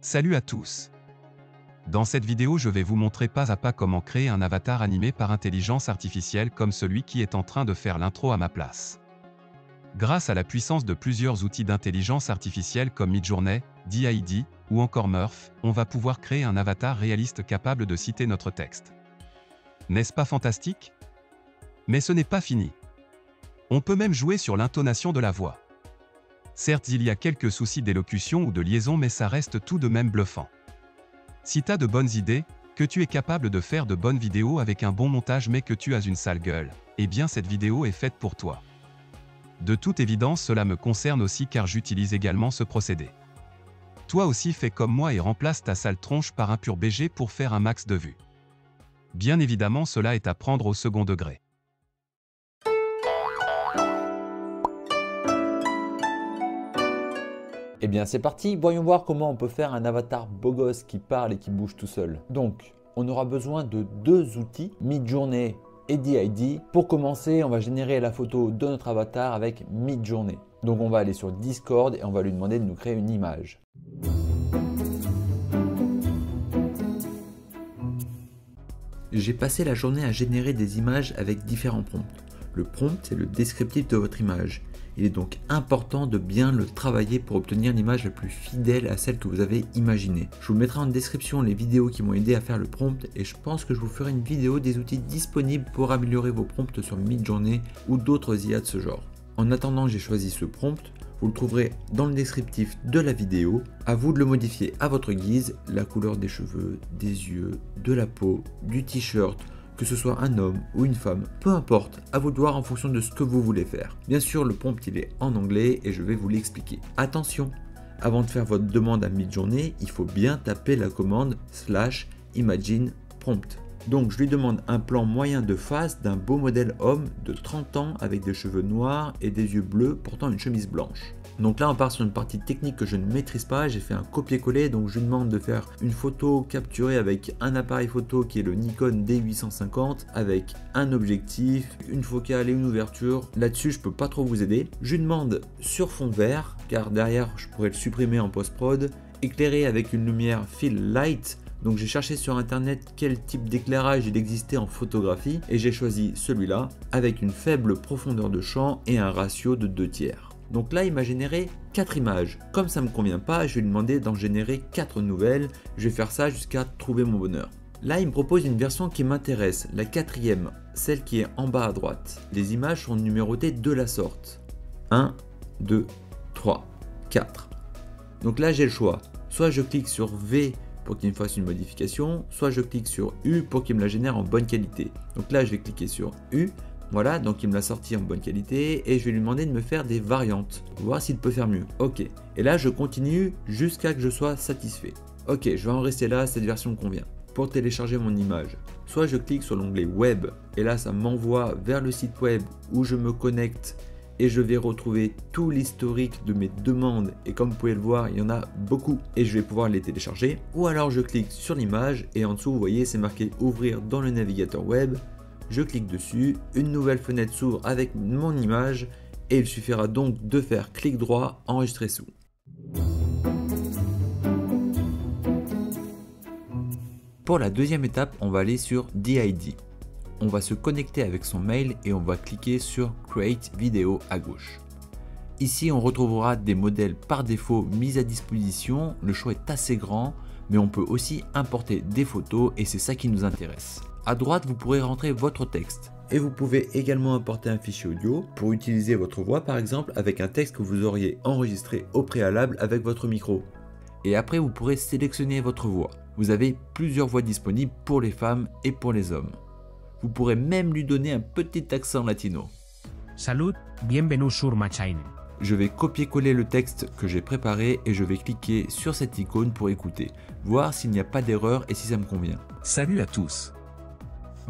Salut à tous. Dans cette vidéo, je vais vous montrer pas à pas comment créer un avatar animé par intelligence artificielle comme celui qui est en train de faire l'intro à ma place. Grâce à la puissance de plusieurs outils d'intelligence artificielle comme Midjourney, DALL-E ou encore Murf, on va pouvoir créer un avatar réaliste capable de citer notre texte. N'est-ce pas fantastique? Mais ce n'est pas fini. On peut même jouer sur l'intonation de la voix. Certes, il y a quelques soucis d'élocution ou de liaison, mais ça reste tout de même bluffant. Si t'as de bonnes idées, que tu es capable de faire de bonnes vidéos avec un bon montage mais que tu as une sale gueule, eh bien cette vidéo est faite pour toi. De toute évidence, cela me concerne aussi car j'utilise également ce procédé. Toi aussi fais comme moi et remplace ta sale tronche par un pur BG pour faire un max de vues. Bien évidemment, cela est à prendre au second degré. Eh bien c'est parti, voyons voir comment on peut faire un avatar beau gosse qui parle et qui bouge tout seul. Donc, on aura besoin de deux outils, Midjourney et DALL-E. Pour commencer, on va générer la photo de notre avatar avec Midjourney. Donc on va aller sur Discord et on va lui demander de nous créer une image. J'ai passé la journée à générer des images avec différents prompts. Le prompt, c'est le descriptif de votre image. Il est donc important de bien le travailler pour obtenir l'image la plus fidèle à celle que vous avez imaginée. Je vous mettrai en description les vidéos qui m'ont aidé à faire le prompt et je pense que je vous ferai une vidéo des outils disponibles pour améliorer vos prompts sur Midjourney ou d'autres IA de ce genre. En attendant, j'ai choisi ce prompt. Vous le trouverez dans le descriptif de la vidéo. À vous de le modifier à votre guise, la couleur des cheveux, des yeux, de la peau, du t-shirt, que ce soit un homme ou une femme, peu importe, à vous de voir en fonction de ce que vous voulez faire. Bien sûr, le prompt il est en anglais et je vais vous l'expliquer. Attention, avant de faire votre demande à Midjourney, il faut bien taper la commande /imagine prompt. Donc je lui demande un plan moyen de face d'un beau modèle homme de 30 ans avec des cheveux noirs et des yeux bleus portant une chemise blanche. Donc là on part sur une partie technique que je ne maîtrise pas, j'ai fait un copier-coller, donc je lui demande de faire une photo capturée avec un appareil photo qui est le Nikon D850 avec un objectif, une focale et une ouverture. Là-dessus je peux pas trop vous aider. Je lui demande sur fond vert, car derrière je pourrais le supprimer en post-prod, éclairé avec une lumière fill light. Donc j'ai cherché sur internet quel type d'éclairage il existait en photographie et j'ai choisi celui-là avec une faible profondeur de champ et un ratio de 2/3. Donc là il m'a généré 4 images. Comme ça ne me convient pas, je vais lui demander d'en générer 4 nouvelles. Je vais faire ça jusqu'à trouver mon bonheur. Là il me propose une version qui m'intéresse, la 4e, celle qui est en bas à droite. Les images sont numérotées de la sorte. 1, 2, 3, 4. Donc là j'ai le choix. Soit je clique sur V pour qu'il me fasse une modification, soit je clique sur U pour qu'il me la génère en bonne qualité. Donc là je vais cliquer sur U, voilà, donc il me l'a sorti en bonne qualité et je vais lui demander de me faire des variantes, voir s'il peut faire mieux. Ok, et là je continue jusqu'à que je sois satisfait. Ok, je vais en rester là, cette version me convient. Pour télécharger mon image, soit je clique sur l'onglet web et là ça m'envoie vers le site web où je me connecte et je vais retrouver tout l'historique de mes demandes et comme vous pouvez le voir il y en a beaucoup et je vais pouvoir les télécharger. Ou alors je clique sur l'image et en dessous vous voyez c'est marqué ouvrir dans le navigateur web. Je clique dessus, une nouvelle fenêtre s'ouvre avec mon image et il suffira donc de faire clic droit enregistrer sous. Pour la deuxième étape on va aller sur DALL-E. On va se connecter avec son mail et on va cliquer sur Create Video à gauche. Ici, on retrouvera des modèles par défaut mis à disposition. Le choix est assez grand, mais on peut aussi importer des photos et c'est ça qui nous intéresse. À droite, vous pourrez rentrer votre texte. Et vous pouvez également importer un fichier audio pour utiliser votre voix par exemple avec un texte que vous auriez enregistré au préalable avec votre micro. Et après, vous pourrez sélectionner votre voix. Vous avez plusieurs voix disponibles pour les femmes et pour les hommes. Vous pourrez même lui donner un petit accent latino. Salut, bienvenue sur ma chaîne. Je vais copier-coller le texte que j'ai préparé et je vais cliquer sur cette icône pour écouter, voir s'il n'y a pas d'erreur et si ça me convient. Salut à tous.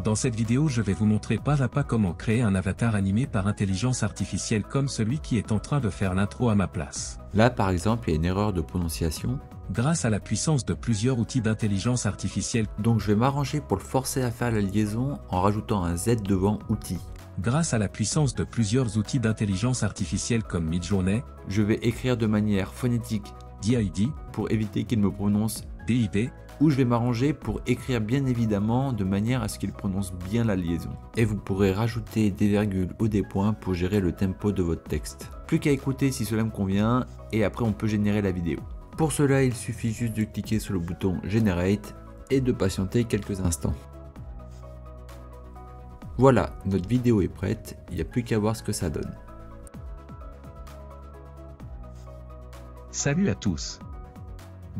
Dans cette vidéo, je vais vous montrer pas à pas comment créer un avatar animé par intelligence artificielle comme celui qui est en train de faire l'intro à ma place. Là par exemple, il y a une erreur de prononciation. Grâce à la puissance de plusieurs outils d'intelligence artificielle, Donc je vais m'arranger pour le forcer à faire la liaison en rajoutant un Z devant outils. grâce à la puissance de plusieurs outils d'intelligence artificielle comme Midjourney, Je vais écrire de manière phonétique DID, pour éviter qu'il me prononce DID, ou je vais m'arranger pour écrire bien évidemment de manière à ce qu'il prononce bien la liaison. Et vous pourrez rajouter des virgules ou des points pour gérer le tempo de votre texte. Plus qu'à écouter si cela me convient et après on peut générer la vidéo. Pour cela, il suffit juste de cliquer sur le bouton Generate et de patienter quelques instants. Voilà, notre vidéo est prête, il n'y a plus qu'à voir ce que ça donne. Salut à tous.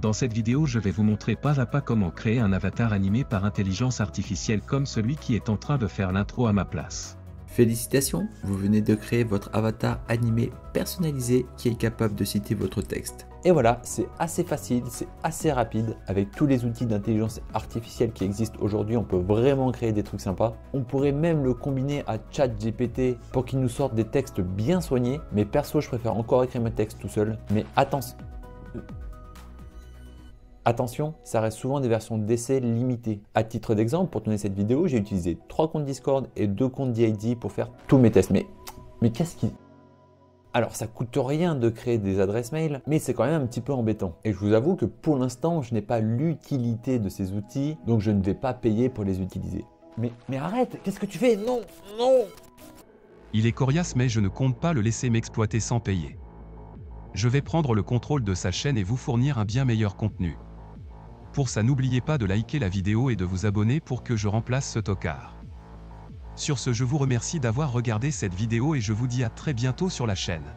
Dans cette vidéo, je vais vous montrer pas à pas comment créer un avatar animé par intelligence artificielle comme celui qui est en train de faire l'intro à ma place. Félicitations, vous venez de créer votre avatar animé personnalisé qui est capable de citer votre texte. Et voilà, c'est assez facile, c'est assez rapide. Avec tous les outils d'intelligence artificielle qui existent aujourd'hui, on peut vraiment créer des trucs sympas. On pourrait même le combiner à ChatGPT pour qu'il nous sorte des textes bien soignés. Mais perso, je préfère encore écrire mes textes tout seul. Mais attention, ça reste souvent des versions d'essai limitées. À titre d'exemple, pour tourner cette vidéo, j'ai utilisé 3 comptes Discord et 2 comptes DID pour faire tous mes tests. Mais qu'est-ce qui... Alors, ça coûte rien de créer des adresses mail, mais c'est quand même un petit peu embêtant. Et je vous avoue que pour l'instant, je n'ai pas l'utilité de ces outils, donc je ne vais pas payer pour les utiliser. Mais arrête, qu'est-ce que tu fais? Non, non! Il est coriace mais je ne compte pas le laisser m'exploiter sans payer. Je vais prendre le contrôle de sa chaîne et vous fournir un bien meilleur contenu. Pour ça, n'oubliez pas de liker la vidéo et de vous abonner pour que je remplace ce tocard. Sur ce, je vous remercie d'avoir regardé cette vidéo et je vous dis à très bientôt sur la chaîne.